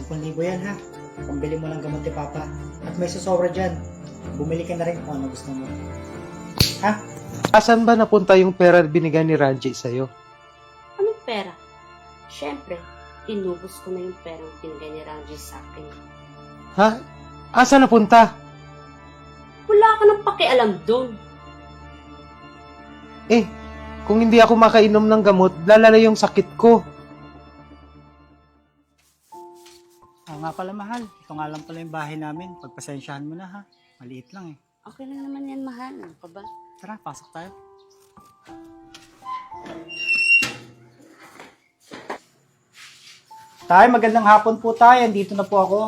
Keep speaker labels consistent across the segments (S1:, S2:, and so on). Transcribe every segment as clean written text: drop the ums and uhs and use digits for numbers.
S1: 10,000 yan ha. Pambili mo ng gamot ni Papa. At may susobra dyan. Bumili ka na rin kung ano gusto mo. Ha?
S2: Asan ba napunta yung pera binigay ni Ranji sa'yo?
S3: Anong pera? Siyempre, inubos ko na yung perang pinigay ni Ranji sa akin.
S2: Ha? Asan napunta?
S3: Wala ka nang pakialam doon.
S2: Eh, kung hindi ako makainom ng gamot, lalala yung sakit ko.
S1: Nga pala mahal. Ito nga lang pala yung bahay namin. Pagpasensyahan mo na ha. Maliit lang eh.
S3: Okay lang naman yan, mahal. Ano ka ba?
S1: Tara, pasok tayo. Tay, magandang hapon po tay. Andito na po ako.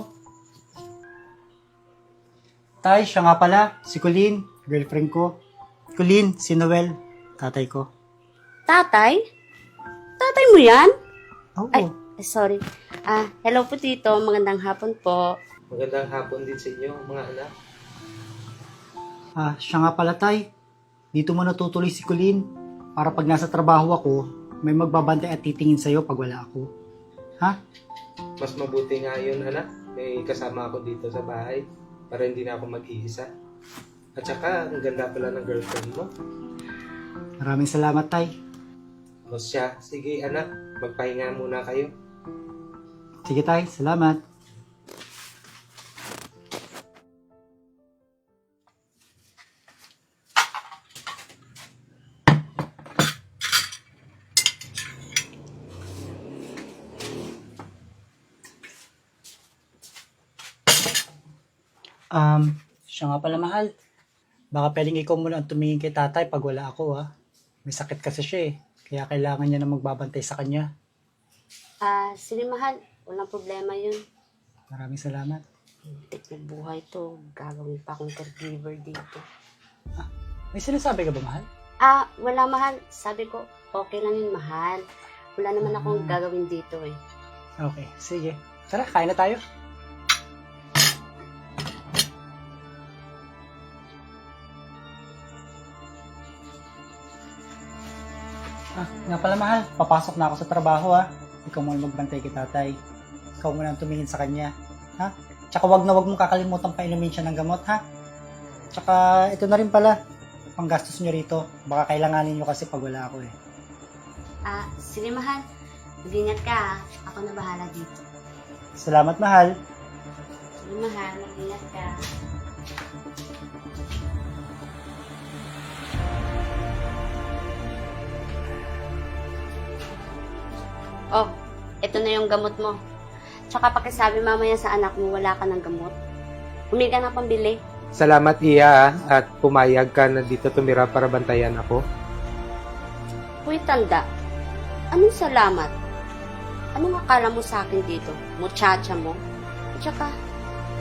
S1: Tay, siya nga pala. Si Colleen, girlfriend ko. Colleen, si Noel, tatay ko.
S3: Tatay? Tatay mo yan?
S1: Oo.
S3: Ay, sorry. Hello po tito. Magandang hapon po.
S2: Magandang hapon din sa inyo, mga anak.
S1: Siya nga pala tay. Dito mo natutuloy si Colleen. Para pag nasa trabaho ako, may magbabantay at titingin sa'yo pag wala ako. Ha?
S2: Mas mabuti nga yun, anak. May kasama ako dito sa bahay para hindi na ako mag-iisa. At saka, ang ganda pala ng girlfriend mo.
S1: Maraming salamat tay.
S2: O siya, sige anak, magpahinga muna kayo.
S1: Sige tay, salamat. Siya nga pala mahal. Baka pwedeng ikaw muna ang tumingin kay tatay pag wala ako ha. May sakit kasi siya eh. Kaya kailangan niya na magbabantay sa kanya.
S3: Sige mahal. Walang problema yun.
S1: Maraming salamat.
S3: Tik na buhay to. Gagawin pa akong caregiver dito.
S1: May sinasabi ka ba mahal?
S3: Wala mahal. Sabi ko, okay lang yun mahal. Wala naman akong gagawin dito eh.
S1: Okay, sige. Tara, kain na tayo. Nga pala mahal, papasok na ako sa trabaho ha. Ikaw muna magbantay kay tatay. Ikaw muna ang tumingin sa kanya. Ha? Tsaka wag mong kakalimutan painumin siya ng gamot ha. Tsaka ito na rin pala, panggastos nyo rito. Baka kailanganin nyo kasi pag wala ako eh.
S3: Sige mahal. Mag-ingat ka ha. Ako na bahala dito.
S1: Salamat mahal.
S3: Sige mahal. Mag-ingat ka. Oh, ito na yung gamot mo. Tsaka pakisabi mamaya sa anak mo, wala ka ng gamot. Humingi ka ng pambili.
S2: Salamat iya at pumayag ka na dito tumira para bantayan ako.
S3: Uy, tanda. Anong salamat? Anong akala mo sa akin dito? Muchacha mo? At saka,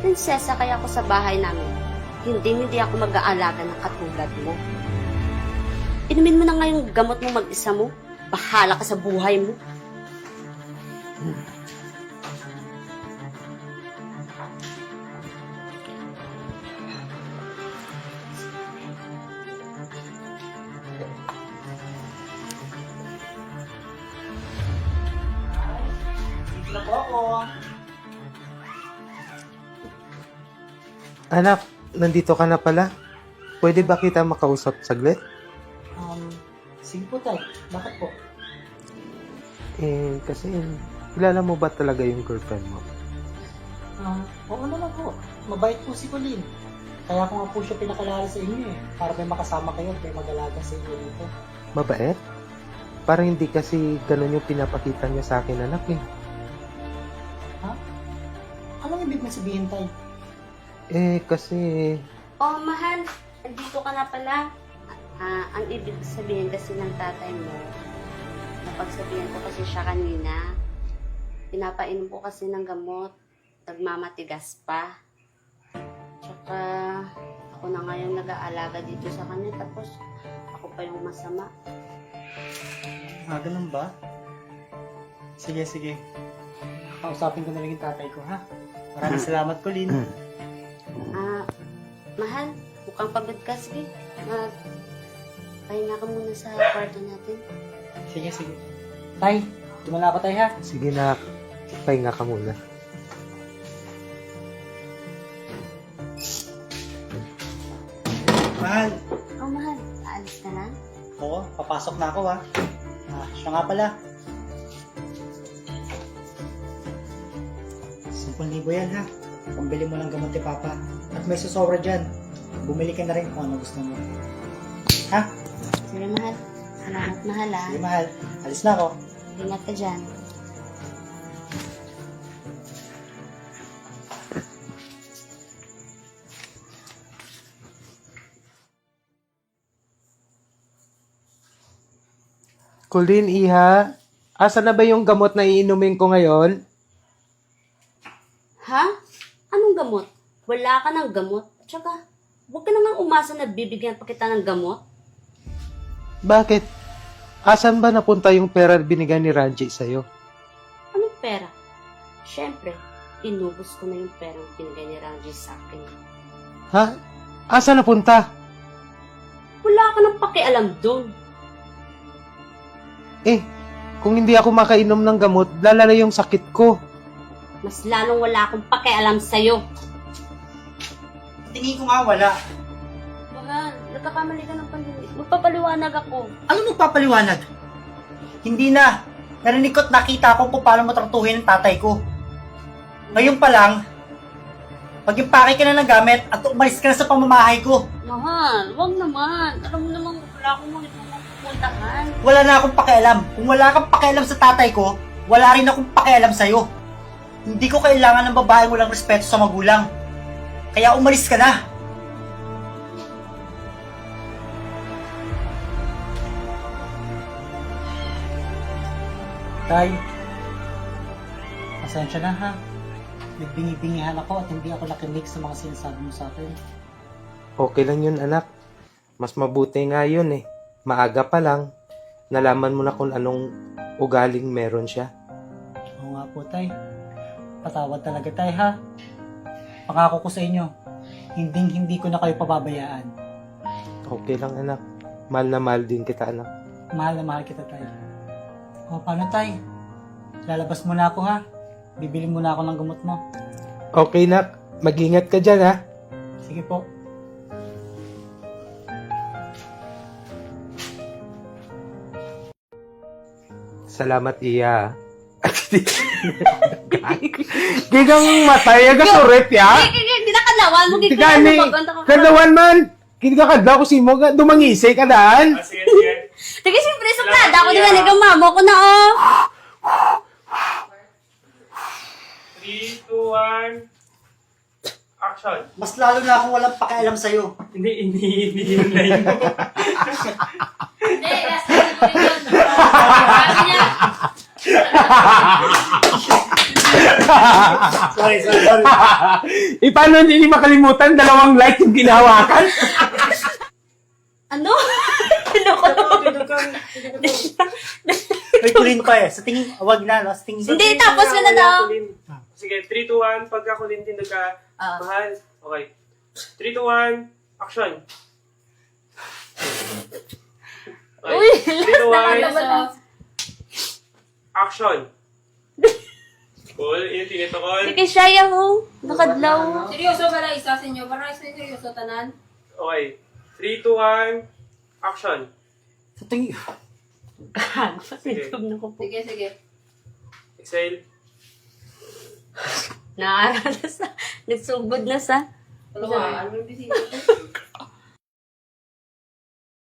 S3: prinsesa kaya ako sa bahay namin. Hindi ako mag-aalaga ng katulad mo. Inumin mo na nga yung gamot mo mag-isa mo. Bahala ka sa buhay mo.
S1: Dito na po ako.
S2: Anak, nandito ka na pala. Pwede ba kita makausap saglit?
S1: Sige po tay. Bakit po?
S2: Kasi kilala mo ba talaga yung girlfriend mo?
S1: Oo naman po. Mabait po si Colleen. Kaya ko nga po siya pinakalala sa inyo eh. Para may makasama kayo at may mag-alaga sa inyo dito.
S2: Mabait? Parang hindi kasi ganun yung pinapakita niya sa akin, anak eh.
S1: Anong ibig mo sabihin tay?
S2: Kasi...
S3: Oh, mahal. Andito ka na pala. Ang ibig sabihin kasi ng tatay mo, napagsabihan ko kasi siya kanina, pinapainom ko kasi ng gamot, nagmamatigas pa. Tsaka, ako na ngayon nag-aalaga dito sa kanya, tapos ako pa yung masama.
S1: Ganun ba? Sige. Kausapin ko na lang yung tatay ko ha. Maraming salamat Colleen.
S3: Mahal, mukhang pagod ka. Sige, pahinga ka muna sa kwarto natin.
S1: Sige. Tay, tumala ako tay ha.
S2: Sige na, pahinga ka muna.
S1: Mahal.
S3: Oh, mahal. Aalis ka na?
S1: Oo, papasok na ako ha. Siya nga pala. 10,000 yan ha. Pambili mo ng gamot ni Papa. At may susobra dyan. Bumili ka na rin kung ano gusto mo. Ha?
S3: Sige, mahal. Salamat, mahal, ah.
S1: Sige mahal. Alis na ako.
S3: Ingat ka dyan.
S2: Colleen, Iha, asa na ba yung gamot na iinumin ko ngayon?
S3: Ha? Anong gamot? Wala ka ng gamot. Tsaka, huwag ka namang umasa na bibigyan pa kita ng gamot.
S2: Bakit? Asan ba napunta yung pera binigyan ni Ranji sa'yo?
S3: Anong pera? Siyempre, inubos ko na yung perang binigay ni Ranji sa akin.
S2: Ha? Asan napunta?
S3: Wala ka nang pakialam dun.
S2: Kung hindi ako makainom ng gamot, lalala yung sakit ko.
S3: Mas lalong wala akong pakialam sa'yo.
S1: Tingin ko nga wala.
S3: Mahal, nagkakamali ka ng pandinig. Magpapaliwanag ako.
S1: Ano magpapaliwanag? Hindi na. Narinig ko't nakita ko kung paano mo tratuhin ang tatay ko. Ngayon pa lang, mag-impake ka na ng gamit at umalis ka na sa pamamahay ko.
S3: Mahal, wag naman. Alam mo naman, wala akong mga pupuntahan.
S1: Wala na akong pakialam. Kung wala kang pakialam sa tatay ko, wala rin akong pakialam sa'yo. Hindi ko kailangan ng babaeng walang respeto sa magulang. Kaya umalis ka na. Tay, pasensya na ha. Nagbingi-bingihan ako at hindi ako nakinig sa mga sinasabi mo sa akin.
S2: Okay lang yun, anak. Mas mabuti nga yun eh. Maaga pa lang, nalaman mo na kung anong ugaling meron siya.
S1: Oo nga po, tay. Patawad talaga, tay, ha? Pangako ko sa inyo, hindi ko na kayo pababayaan.
S2: Okay lang, anak. Mahal na mahal din kita, anak.
S1: Mahal na mahal kita, tay. O, paano, tay? Lalabas muna ako, ha? Bibili muna ako ng gamot mo.
S2: Okay, nak. Mag-ingat ka dyan, ha?
S1: Sige po.
S2: Salamat, Iya. Gigang matay, aga surit, ya?
S3: Hindi na kalawan mo.
S2: Tigani, kadawan man. Kinakadla ko si mo, dumangisay ka daan.
S4: Sige, sige.
S3: Sige, siyempre, suplada ako din. Ikaw, mamo ko na, oh.
S4: 3, 2, 1. Action.
S1: Mas lalo na akong walang pakialam sa'yo.
S4: Hindi yun na yun.
S3: Hindi, kasi ko rin yun. Sabi niya.
S1: Sorry.
S2: Paano hindi makalimutan, 2 light yung ginahawakan?
S3: Ano? Loko.
S1: May kulin pa eh. Sa tingin, wag na, no? Sa tingin.
S3: Hindi, tapos ka na daw.
S4: Sige, 3, 2, 1. Pagka kulintin ka, mahal. Okay. 3, 2, 1. Action. Okay.
S3: Uy,
S4: 3, 2, 1. Action. Cool. Yung tinitokol.
S3: sige, siya ho. Nakadlaw.
S5: Seryoso ba lang isa sa inyo? Parang isa seryoso tanan?
S4: Okay. 3, 2, 1. Action.
S1: Sa tingin.
S3: Sige.
S5: Sige.
S4: Exhale.
S3: Naaral na sa. Nagsugod na sa.
S5: Ano yung bisita?